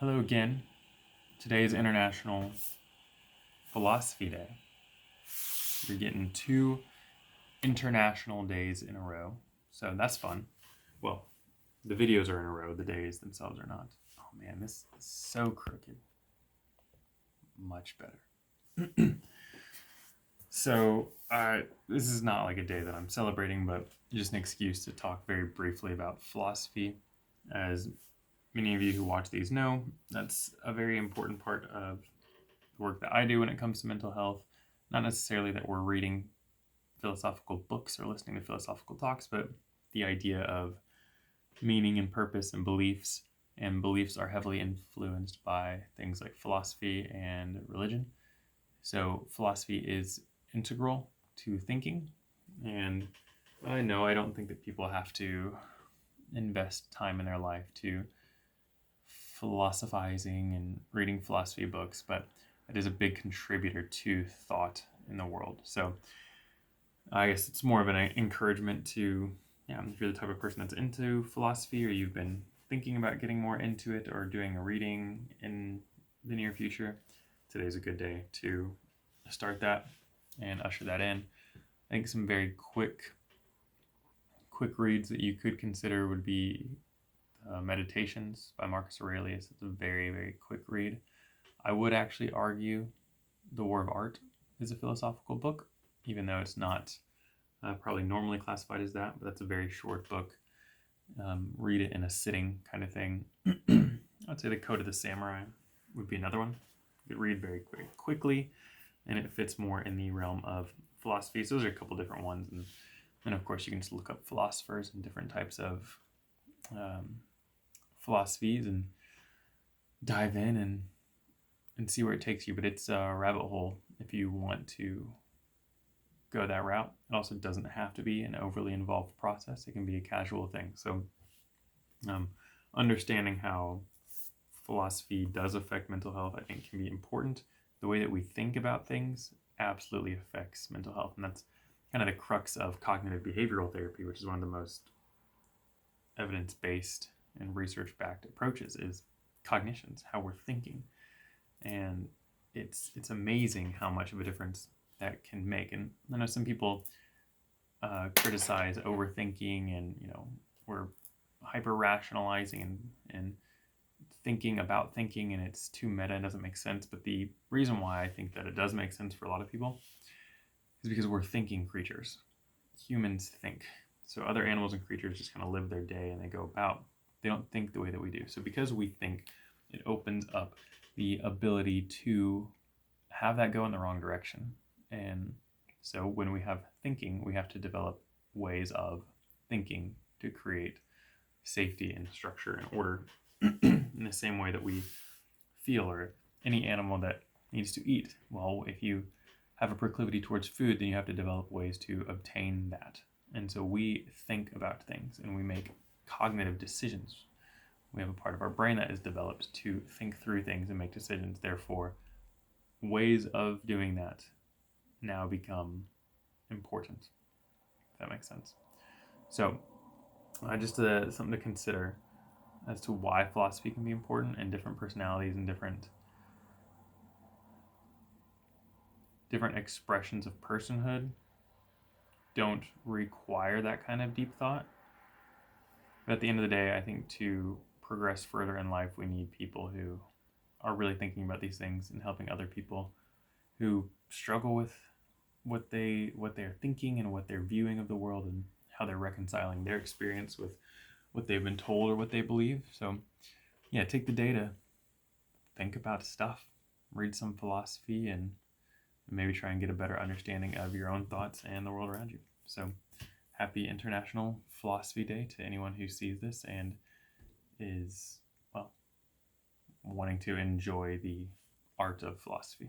Hello again. Today is International Philosophy Day. We're getting 2 international days in a row, so that's fun. Well, the videos are in a row, the days themselves are not. Oh man, this is so crooked. Much better. So, this is not like a day that I'm celebrating, but just an excuse to talk very briefly about philosophy. As many of you who watch these know, that's a very important part of the work that I do when it comes to mental health. Not necessarily that we're reading philosophical books or listening to philosophical talks, but the idea of meaning and purpose and beliefs. And beliefs are heavily influenced by things like philosophy and religion. So philosophy is integral to thinking. And I know I don't think that people have to invest time in their life to philosophizing and reading philosophy books, but it is a big contributor to thought in the world. So I guess it's more of an encouragement to, if you're the type of person that's into philosophy or you've been thinking about getting more into it or doing a reading in the near future, today's a good day to start that and usher that in. I think some very quick reads that you could consider would be Meditations by Marcus Aurelius. It's a very, very quick read. I would actually argue The War of Art is a philosophical book, even though it's not probably normally classified as that, but that's a very short book. Read it in a sitting kind of thing. I'd say The Code of the Samurai would be another one. You could read very quickly, and it fits more in the realm of philosophy. So those are a couple different ones. And then, of course, you can just look up philosophers and different types of philosophies and dive in and see where it takes you. But it's a rabbit hole if you want to go that route. It also doesn't have to be an overly involved process. It can be a casual thing. So understanding how philosophy does affect mental health, I think, can be important. The way that we think about things absolutely affects mental health. And that's kind of the crux of cognitive behavioral therapy, which is one of the most evidence-based and research-backed approaches, is cognitions, how we're thinking. And it's amazing how much of a difference that can make. And I know some people criticize overthinking and, we're hyper rationalizing and thinking about thinking, and it's too meta and doesn't make sense. But the reason why I think that it does make sense for a lot of people is because we're thinking creatures. Humans think. So other animals and creatures just kind of live their day and they go about. They don't think the way that we do. So because we think, it opens up the ability to have that go in the wrong direction. And so when we have thinking, we have to develop ways of thinking to create safety and structure and order in the same way that we feel, or any animal that needs to eat. Well, if you have a proclivity towards food, then you have to develop ways to obtain that. And so we think about things and we make cognitive decisions. We have a part of our brain that is developed to think through things and make decisions. Therefore, ways of doing that now become important, if that makes sense. So just something to consider as to why philosophy can be important, and different personalities and different expressions of personhood don't require that kind of deep thought. But at the end of the day, I think to progress further in life, we need people who are really thinking about these things and helping other people who struggle with what they're thinking and what they're viewing of the world, and how they're reconciling their experience with what they've been told or what they believe. So take the day to think about stuff, read some philosophy, and maybe try and get a better understanding of your own thoughts and the world around you. So happy International Philosophy Day to anyone who sees this and is, wanting to enjoy the art of philosophy.